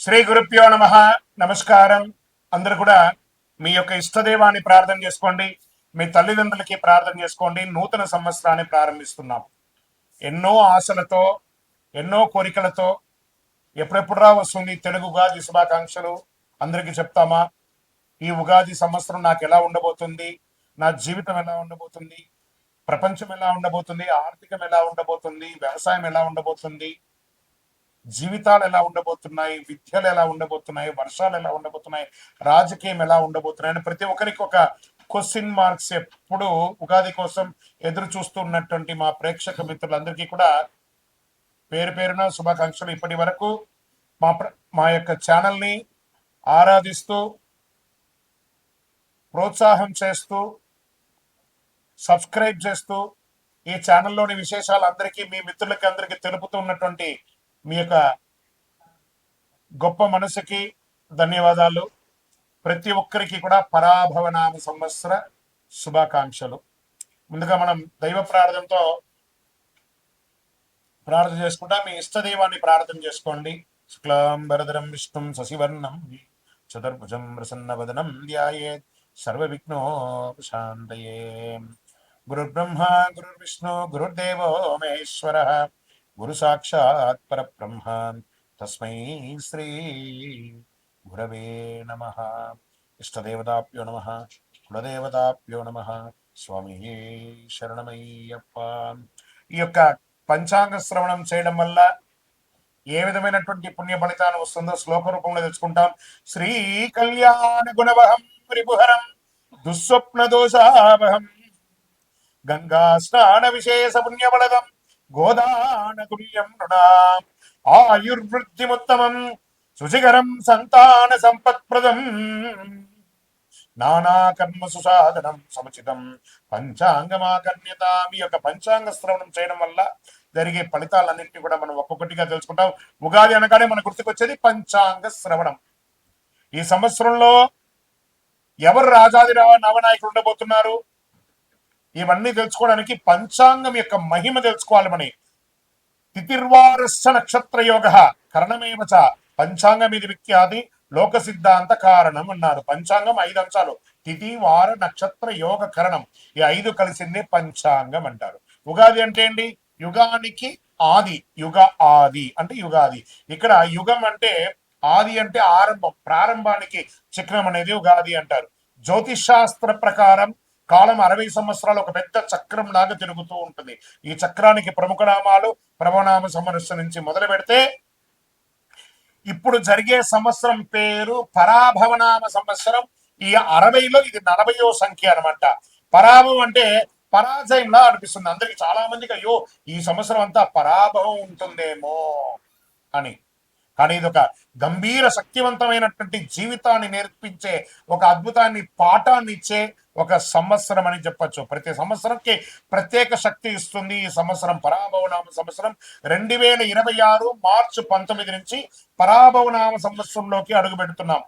శ్రీ గురుభ్యో నమ. నమస్కారం. అందరూ కూడా మీ యొక్క ఇష్టదేవాన్ని ప్రార్థన చేసుకోండి, మీ తల్లిదండ్రులకి ప్రార్థన చేసుకోండి. నూతన సంవత్సరాన్ని ప్రారంభిస్తున్నాం ఎన్నో ఆశలతో, ఎన్నో కోరికలతో. ఎప్పుడెప్పుడురా వస్తుంది తెలుగు ఉగాది శుభాకాంక్షలు అందరికీ చెప్తామా? ఈ ఉగాది సంవత్సరం నాకు ఎలా ఉండబోతుంది, నా జీవితం ఎలా ఉండబోతుంది, ప్రపంచం ఎలా ఉండబోతుంది, ఆర్థికం ఎలా ఉండబోతుంది, వ్యవసాయం ఎలా ఉండబోతుంది, జీవితాలు ఎలా ఉండబోతున్నాయి, విద్యలు ఎలా ఉండబోతున్నాయి, వర్షాలు ఎలా ఉండబోతున్నాయి, రాజకీయం ఎలా ఉండబోతున్నాయి అని ప్రతి ఒక్కరికి ఒక క్వశ్చన్ మార్క్స్ ఎప్పుడు ఉగాది కోసం ఎదురు చూస్తున్నటువంటి మా ప్రేక్షక మిత్రులందరికీ కూడా పేరు పేరున శుభాకాంక్షలు. ఇప్పటి వరకు మా యొక్క ఛానల్ని ఆరాధిస్తూ, ప్రోత్సాహం చేస్తూ, సబ్స్క్రైబ్ చేస్తూ, ఈ ఛానల్లోని విశేషాలు అందరికీ మీ మిత్రులకి అందరికీ తెలుపుతూ ఉన్నటువంటి మీ యొక్క గొప్ప మనసుకి ధన్యవాదాలు. ప్రతి ఒక్కరికి కూడా పరాభవనామ సంవత్సర శుభాకాంక్షలు. ముందుగా మనం దైవ ప్రార్థనతో ప్రార్థన చేసుకుంటా. మీ ఇష్టదైవాన్ని ప్రార్థన చేసుకోండి. శుక్లాంబరధరం విష్ణుం శశివర్ణం చతుర్భుజం ప్రసన్నవదనం ధ్యాయేత్ సర్వవిఘ్నోపశాంతయే. గురుర్బ్రహ్మ గురుర్విష్ణు గురుర్దేవో మహేశ్వరః గురు సాక్షాత్ పరబ్రహ్మ తస్మై శ్రీ గురవే నమః. ఇష్టదేవతాభ్యో నమః, కులదేవతాభ్యో నమః. స్వామి శరణమయ్యప్ప. ఈ యొక్క పంచాంగ శ్రవణం చేయడం వల్ల ఏ విధమైనటువంటి పుణ్య ఫలితాన్ని వస్తుందో శ్లోక రూపంలో తెలుసుకుంటాం. శ్రీ కళ్యాణ గుణవహం రిపుహరం దుస్వప్న దోషావహం గంగా స్నాన విశేష పుణ్యబలదం గోదాన తుల్యం నృణాం ఆయుర్వృద్ధిముత్తమం శుచికరం సంతాన సంపత్ప్రదం నానా కర్మ సుసాధనం సముచితం పంచాంగమాకర్ణ్యత. మీ యొక్క పంచాంగ శ్రవణం చేయడం వల్ల జరిగే ఫలితాలన్నింటినీ కూడా మనం ఒక్కొక్కటిగా తెలుసుకుంటాం. ఉగాది అనగానే మన గుర్తుకొచ్చేది పంచాంగ శ్రవణం. ఈ సంవత్సరంలో ఎవరు రాజాది నవనాయకులు ఉండబోతున్నారు, ఇవన్నీ తెలుసుకోవడానికి పంచాంగం యొక్క మహిమ తెలుసుకోవాలి. మన తిథిర్వారస్య నక్షత్ర యోగ కరణమేవ చ పంచాంగం ఇది విఖ్యాతి లోక సిద్ధాంత కారణం అన్నారు. పంచాంగం 5 అంశాలు: తిథి, వార, నక్షత్ర, యోగ, కరణం. ఈ 5 కలిసిందే పంచాంగం అంటారు. ఉగాది అంటే ఏంటి? యుగానికి ఆది. యుగ ఆది అంటే యుగాది. ఇక్కడ యుగం అంటే ఆది అంటే ఆరంభం, ప్రారంభానికి చిహ్నం అనేది ఉగాది అంటారు. జ్యోతిష్ శాస్త్ర ప్రకారం కాలం 60 సంవత్సరాలు ఒక పెద్ద చక్రం లాగా తిరుగుతూ ఉంటుంది. ఈ చక్రానికి ప్రముఖ నామాలు ప్రభనామ సంవత్సరం నుంచి మొదలు పెడితే ఇప్పుడు జరిగే సంవత్సరం పేరు పరాభవనామ సంవత్సరం. ఈ 60లో ఇది 40వ సంఖ్య అనమాట. పరాభవం అంటే పరాజయంలా అనిపిస్తుంది అందరికి, చాలా మందికి. అయ్యో, ఈ సంవత్సరం అంతా పరాభవం ఉంటుందేమో అని. కానీ ఇది ఒక గంభీర శక్తివంతమైనటువంటి జీవితాన్ని నేర్పించే, ఒక అద్భుతాన్ని పాఠాన్ని ఇచ్చే ఒక సంవత్సరం అని చెప్పచ్చు. ప్రతి సంవత్సరంకి ప్రత్యేక శక్తి ఇస్తుంది. ఈ సంవత్సరం పరాభవనామ సంవత్సరం 2026 మార్చి 19 నుంచి పరాభవనామ సంవత్సరంలోకి అడుగు పెడుతున్నాం.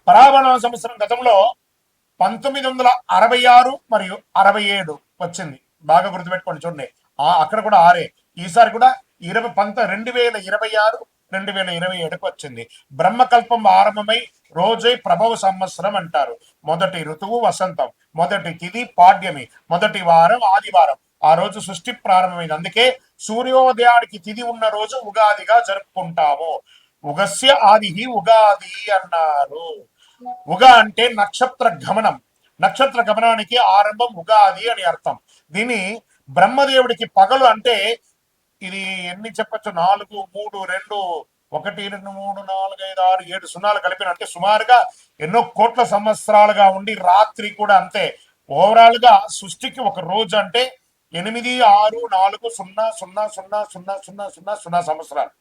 పరాభవనామ సంవత్సరం గతంలో 1966 మరియు 67 వచ్చింది. బాగా గుర్తుపెట్టుకోండి. చూడండి, అక్కడ కూడా 6. ఈసారి కూడా 2026 2027కు వచ్చింది. బ్రహ్మకల్పం ఆరంభమై రోజే ప్రభవ సంవత్సరం అంటారు. మొదటి ఋతువు వసంతం, మొదటి తిథి పాడ్యమి, మొదటి వారం ఆదివారం. ఆ రోజు సృష్టి ప్రారంభమైంది. అందుకే సూర్యోదయానికి తిథి ఉన్న రోజు ఉగాదిగా జరుపుకుంటాము. ఉగస్య ఆది ఉగాది అన్నారు. ఉగ అంటే నక్షత్ర గమనం. నక్షత్ర గమనానికి ఆరంభం ఉగాది అని అర్థం. దీన్ని బ్రహ్మదేవుడికి పగలు అంటే ఇది ఎన్ని చెప్పచ్చు? 4 3 2 1 2 3 4 5 6 7 సున్నాలు కలిపిన అంటే సుమారుగా ఎన్నో కోట్ల సంవత్సరాలుగా ఉండి రాత్రి కూడా అంతే. ఓవరాల్ గా సృష్టికి ఒక రోజు అంటే 8 6 4 0 0 0 0 0 0 సంవత్సరాలు.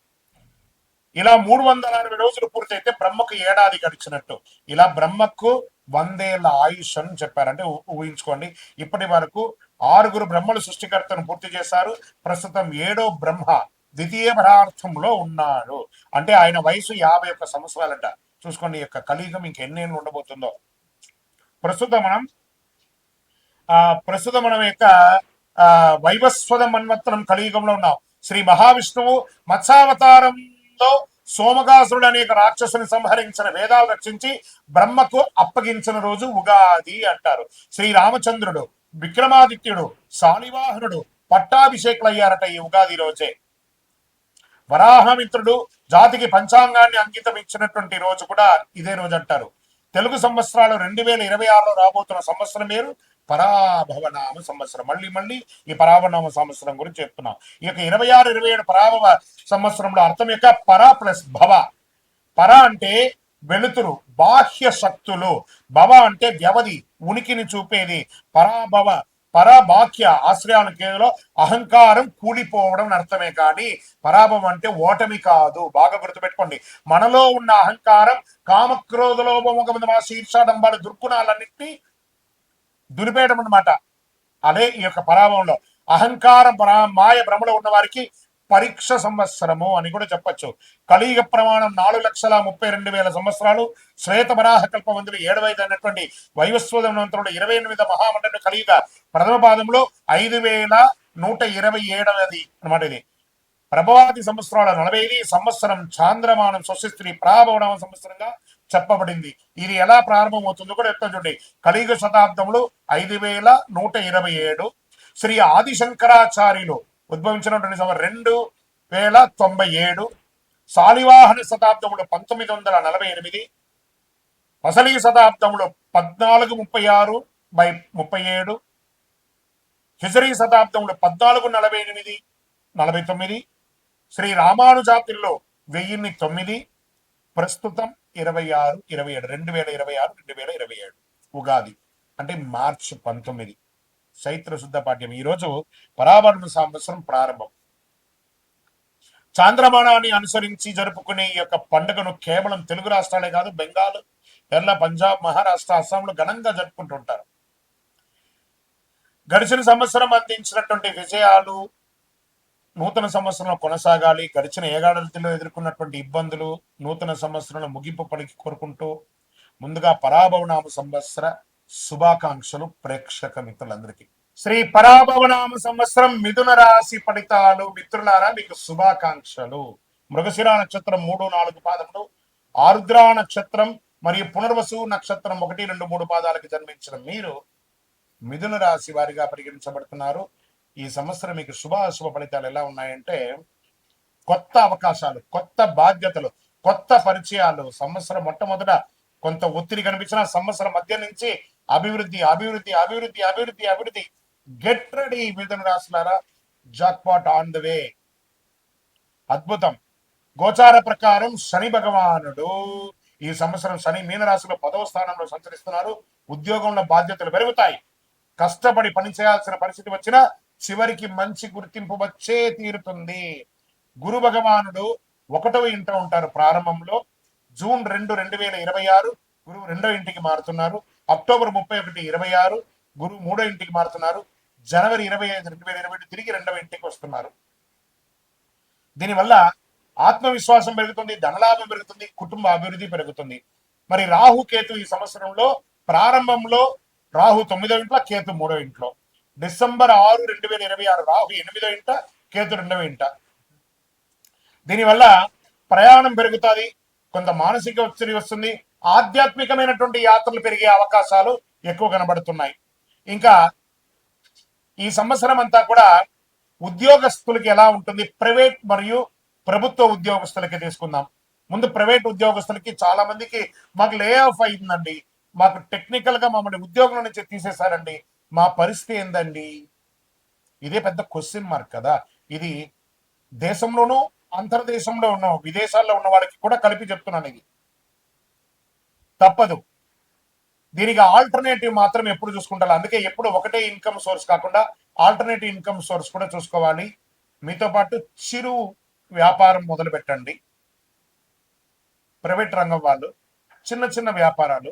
ఇలా 360 రోజులు పూర్తయితే బ్రహ్మకు ఏడాది గడిచినట్టు. ఇలా బ్రహ్మకు 100 ఏళ్ల ఆయుష్ అని చెప్పారంటే ఊహించుకోండి. ఇప్పటి వరకు 6 బ్రహ్మలు సృష్టికర్తను పూర్తి చేశారు. ప్రస్తుతం 7వ బ్రహ్మ ద్వితీయ పదార్థంలో ఉన్నాడు. అంటే ఆయన వయసు 51 సంవత్సరాలంట. చూసుకోండి, యొక్క కలియుగం ఇంకెన్నేళ్ళు ఉండబోతుందో. ప్రస్తుతం మనం యొక్క వైవస్వత మన్వంతరం కలియుగంలో ఉన్నాం. శ్రీ మహావిష్ణువు మత్స్యావతారం ఉందో సోమకాసురుడు అనేక రాక్షసుని సంహరించిన, వేదాలు రక్షించి బ్రహ్మకు అప్పగించిన రోజు ఉగాది అంటారు. శ్రీరామచంద్రుడు, విక్రమాదిత్యుడు, శాలివాహనుడు పట్టాభిషేకులయ్యారట ఈ ఉగాది రోజే. వరాహమిత్రుడు జాతికి పంచాంగాన్ని అంకితం ఇచ్చినటువంటి రోజు కూడా ఇదే రోజు అంటారు. తెలుగు సంవత్సరాలు 2026లో రాబోతున్న సంవత్సరం పేరు పరాభవనామ సంవత్సరం. మళ్ళీ మళ్ళీ ఈ పరాభవనామ సంవత్సరం గురించి చెప్తున్నాం. ఈ యొక్క 26, 27 పరాభవ సంవత్సరంలో అర్థం యొక్క పర ప్లస్ భవ. పర అంటే వెలుతురు, బాహ్య శక్తులు. భవ అంటే వ్యవధి, ఉనికిని చూపేది. పరాభవ, పరబాక్య ఆశ్రయాల కేవలం అహంకారం కూలిపోవడం అర్థమే కానీ పరాభవం అంటే ఓటమి కాదు. బాగా గుర్తుపెట్టుకోండి. మనలో ఉన్న అహంకారం, కామక్రోధ లోభమోహ శీర్షాడంబాలు, దుర్గుణాలన్నింటినీ దులిపేయడం అన్నమాట. అదే ఈ యొక్క పరాభవంలో అహంకార మాయ భ్రమలో ఉన్న వారికి పరీక్ష సంవత్సరము అని కూడా చెప్పచ్చు. కలియుగ ప్రమాణం 4,32,000 సంవత్సరాలు. శ్వేత వరాహ కల్పమందులు 7 అయినటువంటి వైవస్వతంలో 28 మహామండలి కలియుగ ప్రథమ పాదంలో 5,127 అనమాట. ఇది ప్రభవాది సంవత్సరాల 40 సంవత్సరం చాంద్రమానం స్వస్తి ప్రాభవనామ సంవత్సరంగా చెప్పబడింది. ఇది ఎలా ప్రారంభమవుతుందో కూడా చెప్తాను చూడండి. కలియుగ శతాబ్దములు 5,127. శ్రీ ఆదిశంకరాచార్యులు ఉద్భవించినటువంటి 2,097. శాలివాహన శతాబ్దములు 1948. వసలి శతాబ్దములు 1436/37. హిజరీ శతాబ్దములు 1448-49. శ్రీ రామానుజాతిల్లో 1009. ప్రస్తుతం 26, 27, 2026, 2027 ఉగాది అంటే మార్చి 19 చైత్ర శుద్ధ పాఠ్యం. ఈరోజు పరాభరణ సంవత్సరం ప్రారంభం. చాంద్రమానాన్ని అనుసరించి జరుపుకునే ఈ యొక్క పండుగను కేవలం తెలుగు రాష్ట్రాలే కాదు, బెంగాల్, కేరళ, పంజాబ్, మహారాష్ట్ర, అస్సాంలో ఘనంగా జరుపుకుంటుంటారు. గడిచిన సంవత్సరం అందించినటువంటి విజయాలు నూతన సంవత్సరంలో కొనసాగాలి. గడిచిన ఏడాదిలో ఎదుర్కొన్నటువంటి ఇబ్బందులు నూతన సంవత్సరంలో ముగింపు పలికి కోరుకుంటూ ముందుగా పరాభవనామ సంవత్సర శుభాకాంక్షలు ప్రేక్షక మిత్రులందరికీ. శ్రీ పరాభవనామ సంవత్సరం మిథున రాశి ఫలితాలు. మిత్రులారా మీకు శుభాకాంక్షలు. మృగశిర నక్షత్రం 3, 4 పాదములు, ఆరుద్ర నక్షత్రం మరియు పునర్వసు నక్షత్రం 1, 2, 3 పాదాలకు జన్మించిన మీరు మిథున రాశి వారిగా పరిగణించబడుతున్నారు. ఈ సంవత్సరం మీకు శుభాశుభ ఫలితాలు ఎలా ఉన్నాయంటే, కొత్త అవకాశాలు, కొత్త బాధ్యతలు, కొత్త పరిచయాలు. సంవత్సరం మొట్టమొదట కొంత ఒత్తిడి కనిపించిన సంవత్సరం మధ్య నుంచి అభివృద్ధి అభివృద్ధి అభివృద్ధి అభివృద్ధి అభివృద్ధి. గెట్ రెడీ మిథున రాశులారా, జాక్పాట్ ఆన్ ద వే. అద్భుతం. గోచార ప్రకారం శని భగవానుడు ఈ సంవత్సరం శని మీనరాశిలో 10వ స్థానంలో సంచరిస్తున్నారు. ఉద్యోగంలో బాధ్యతలు పెరుగుతాయి. కష్టపడి పని చేయాల్సిన పరిస్థితి వచ్చినా చివరికి మంచి గుర్తింపు వచ్చే తీరుతుంది. గురు భగవానుడు 1వ ఇంట ఉంటారు ప్రారంభంలో. జూన్ 2, 2026 గురువు 2వ ఇంటికి మారుతున్నారు. అక్టోబర్ 31, 26 గురువు 3వ ఇంటికి మారుతున్నారు. జనవరి 25, 2022 తిరిగి 2వ ఇంటికి వస్తున్నారు. దీనివల్ల ఆత్మవిశ్వాసం పెరుగుతుంది, ధనలాభం పెరుగుతుంది, కుటుంబ అభివృద్ధి పెరుగుతుంది. మరి రాహు కేతు ఈ సంవత్సరంలో ప్రారంభంలో రాహు 9వ ఇంట్లో, కేతు 3వ ఇంట్లో. డిసెంబర్ 6, 2026 రాహు 8వ ఇంట, కేతు 2వ ఇంట. దీనివల్ల ప్రయాణం పెరుగుతుంది, కొంత మానసిక ఒత్తిడి వస్తుంది, ఆధ్యాత్మికమైనటువంటి యాత్రలు పెరిగే అవకాశాలు ఎక్కువ కనబడుతున్నాయి. ఇంకా ఈ సంవత్సరం అంతా కూడా ఉద్యోగస్తులకి ఎలా ఉంటుంది, ప్రైవేట్ మరియు ప్రభుత్వ ఉద్యోగస్తులకి తీసుకుందాం. ముందు ప్రైవేట్ ఉద్యోగస్తులకి చాలా మందికి మాకు లే ఆఫ్ అయిందండి, మాకు టెక్నికల్ గా మమ్మల్ని ఉద్యోగం నుంచి తీసేశారండి, మా పరిస్థితి ఏందండి? ఇదే పెద్ద క్వశ్చన్ మార్క్ కదా. ఇది దేశంలోనూ అంతర్దేశంలో ఉన్న విదేశాల్లో ఉన్న వాళ్ళకి కూడా కలిపి చెప్తున్నాను. ఇది తప్పదు. దీనికి ఆల్టర్నేటివ్ మాత్రం ఎప్పుడు చూసుకుంటారు. అందుకే ఎప్పుడు ఒకటే ఇన్కమ్ సోర్స్ కాకుండా ఆల్టర్నేటివ్ ఇన్కమ్ సోర్స్ కూడా చూసుకోవాలి. మీతో పాటు చిరు వ్యాపారం మొదలు పెట్టండి. ప్రైవేట్ రంగం వాళ్ళు చిన్న చిన్న వ్యాపారాలు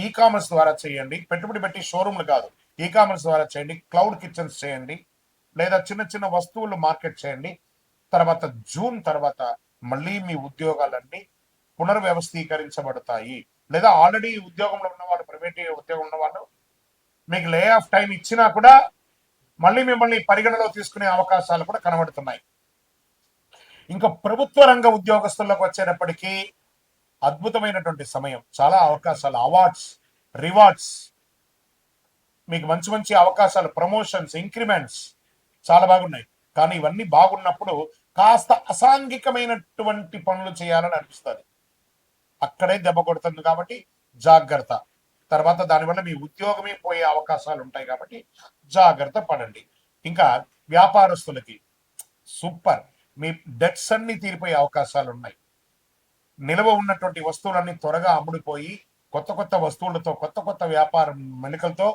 ఈ కామర్స్ ద్వారా చేయండి. పెట్టుబడి పెట్టి షోరూమ్లు కాదు, ఈ కామర్స్ ద్వారా చేయండి. క్లౌడ్ కిచెన్స్ చేయండి, లేదా చిన్న చిన్న వస్తువులు మార్కెట్ చేయండి. తర్వాత జూన్ తర్వాత మళ్ళీ మీ ఉద్యోగాలన్నీ పునర్వ్యవస్థీకరించబడతాయి. లేదా ఆల్రెడీ ఉద్యోగంలో ఉన్నవాళ్ళు, ప్రైవేట్ ఉద్యోగం ఉన్నవాళ్ళు మీకు లే ఆఫ్ టైం ఇచ్చినా కూడా మళ్ళీ మిమ్మల్ని పరిగణలో తీసుకునే అవకాశాలు కూడా కనబడుతున్నాయి. ఇంకా ప్రభుత్వ రంగ ఉద్యోగస్తులకు వచ్చేటప్పటికీ అద్భుతమైనటువంటి సమయం. చాలా అవకాశాలు, అవార్డ్స్, రివార్డ్స్, మీకు మంచి మంచి అవకాశాలు, ప్రమోషన్స్, ఇంక్రిమెంట్స్ చాలా బాగున్నాయి. కానీ ఇవన్నీ బాగున్నప్పుడు కాస్త అసాంఘికమైనటువంటి పనులు చేయాలని అనిపిస్తుంది. అక్కడే దెబ్బ కొడుతుంది. కాబట్టి జాగ్రత్త. తర్వాత దానివల్ల మీ ఉద్యోగమే పోయే అవకాశాలు ఉంటాయి. కాబట్టి జాగ్రత్త పడండి. ఇంకా వ్యాపారస్తులకి సూపర్, మీ డెట్స్ అన్ని తీరిపోయే అవకాశాలు ఉన్నాయి. నిల్వ ఉన్నటువంటి వస్తువులన్నీ త్వరగా అమ్ముడిపోయి కొత్త కొత్త వస్తువులతో, కొత్త కొత్త వ్యాపార మెలికలతో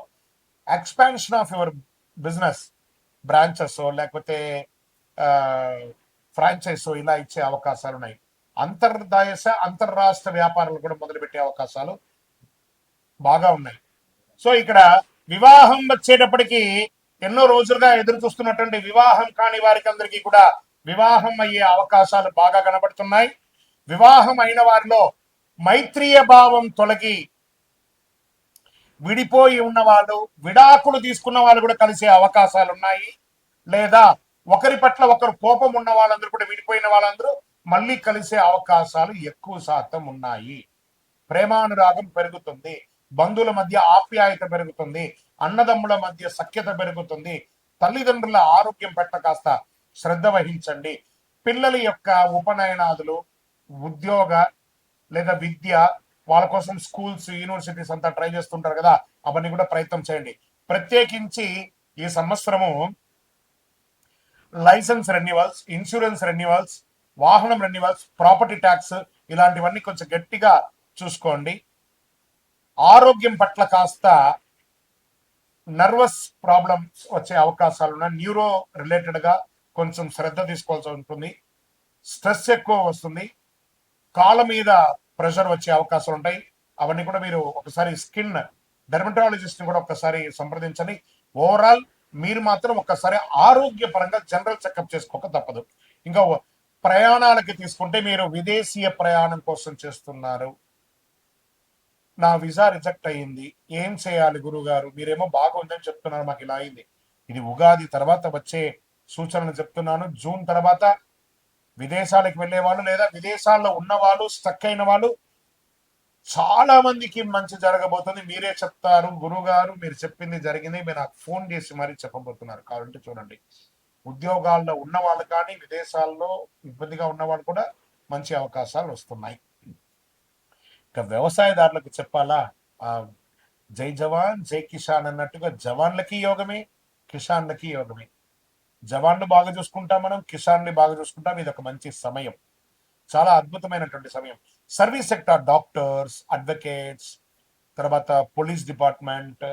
expansion of your business, branches లేకపోతే ఫ్రాంచైజ్ ఇలా ఇచ్చే అవకాశాలు ఉన్నాయి. అంతర్రాష్ట్ర వ్యాపారాలు కూడా మొదలుపెట్టే అవకాశాలు బాగా ఉన్నాయి. సో ఇక్కడ వివాహం వచ్చేటప్పటికి ఎన్నో రోజులుగా ఎదురు చూస్తున్నటువంటి వివాహం కాని వారికి అందరికీ కూడా వివాహం అయ్యే అవకాశాలు బాగా కనబడుతున్నాయి. వివాహం అయిన వారిలో మైత్రీయ భావం తొలగి విడిపోయి ఉన్న వాళ్ళు, విడాకులు తీసుకున్న వాళ్ళు కూడా కలిసే అవకాశాలు ఉన్నాయి. లేదా ఒకరి పట్ల ఒకరు కోపం ఉన్న వాళ్ళందరూ కూడా, విడిపోయిన వాళ్ళందరూ మళ్ళీ కలిసే అవకాశాలు ఎక్కువ శాతం ఉన్నాయి. ప్రేమానురాగం పెరుగుతుంది, బంధువుల మధ్య ఆప్యాయత పెరుగుతుంది, అన్నదమ్ముల మధ్య సఖ్యత పెరుగుతుంది. తల్లిదండ్రుల ఆరోగ్యం పట్ల కాస్త శ్రద్ధ వహించండి. పిల్లల యొక్క ఉపనయనాదులు, ఉద్యోగ లేదా విద్య, వాళ్ళ కోసం స్కూల్స్, యూనివర్సిటీస్ అంతా ట్రై చేస్తుంటారు కదా, అవన్నీ కూడా ప్రయత్నం చేయండి. ప్రత్యేకించి ఈ సంవత్సరము లైసెన్స్ రెన్యువల్స్, ఇన్సూరెన్స్ రెన్యువల్స్, వాహనం రెన్యువల్స్, ప్రాపర్టీ ట్యాక్స్ ఇలాంటివన్నీ కొంచెం గట్టిగా చూసుకోండి. ఆరోగ్యం పట్ల కాస్త నర్వస్ ప్రాబ్లమ్స్ వచ్చే అవకాశాలు ఉన్నాయి. న్యూరో రిలేటెడ్ గా కొంచెం శ్రద్ధ తీసుకోవాల్సి ఉంటుంది. స్ట్రెస్ ఎక్కువ వస్తుంది. కాళ్ళ మీద ప్రెషర్ వచ్చే అవకాశాలు ఉంటాయి. అవన్నీ కూడా మీరు ఒకసారి స్కిన్ డెర్మటాలజిస్ట్ ని కూడా ఒకసారి సంప్రదించండి. ఓవరాల్ మీరు మాత్రం ఒక్కసారి ఆరోగ్యపరంగా జనరల్ చెకప్ చేసుకోక తప్పదు. ఇంకా ప్రయాణాలకి తీసుకుంటే, మీరు విదేశీయ ప్రయాణం కోసం చేస్తున్నారు, నా వీసా రిజెక్ట్ అయ్యింది, ఏం చేయాలి గురువు గారు, మీరేమో బాగుందని చెప్తున్నారు, మాకు ఇలా అయింది. ఇది ఉగాది తర్వాత వచ్చే సూచనలు చెప్తున్నాను. జూన్ తర్వాత విదేశాలకు వెళ్లే వాళ్ళు లేదా విదేశాల్లో ఉన్న వాళ్ళు, స్టక్ అయిన వాళ్ళు చాలా మందికి మంచి జరగబోతుంది. మీరే చెప్తారు, గురువు గారు మీరు చెప్పింది జరిగింది, మీరు నాకు ఫోన్ చేసి మరీ చెప్పబోతున్నారు. కాబట్టి చూడండి, ఉద్యోగాల్లో ఉన్న వాళ్ళు కానీ, విదేశాల్లో ఇబ్బందిగా ఉన్న వాళ్ళు కూడా మంచి అవకాశాలు వస్తున్నాయి. ఇక వ్యవసాయదారులకు చెప్పాలా, జై జవాన్ జై కిసాన్ అన్నట్టుగా జవాన్లకి యోగమే, కిసాన్లకి యోగమే. జవాన్లు బాగా చూసుకుంటాం, మనం కిసాన్ని బాగా చూసుకుంటాం. ఇది ఒక మంచి సమయం, చాలా అద్భుతమైనటువంటి సమయం. సర్వీస్ సెక్టార్, డాక్టర్స్, అడ్వకేట్స్, తర్వాత పోలీస్ డిపార్ట్మెంట్,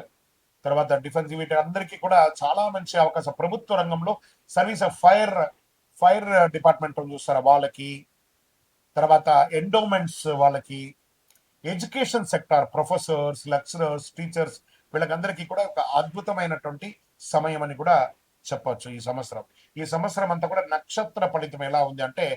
తర్వాత డిఫెన్స్, వీటి అందరికీ కూడా చాలా మంచి అవకాశం. ప్రభుత్వ రంగంలో సర్వీస్ ఫైర్ డిపార్ట్మెంట్ చూస్తారా వాళ్ళకి, తర్వాత ఎండోమెంట్స్ వాళ్ళకి, education sector, professors, lecturers, teachers, వీళ్ళకందరికీ కూడా ఒక అద్భుతమైనటువంటి సమయం అని కూడా చెప్పొచ్చు. ఈ సంవత్సరం అంతా కూడా నక్షత్ర ఫలితం ఎలా ఉంది అంటే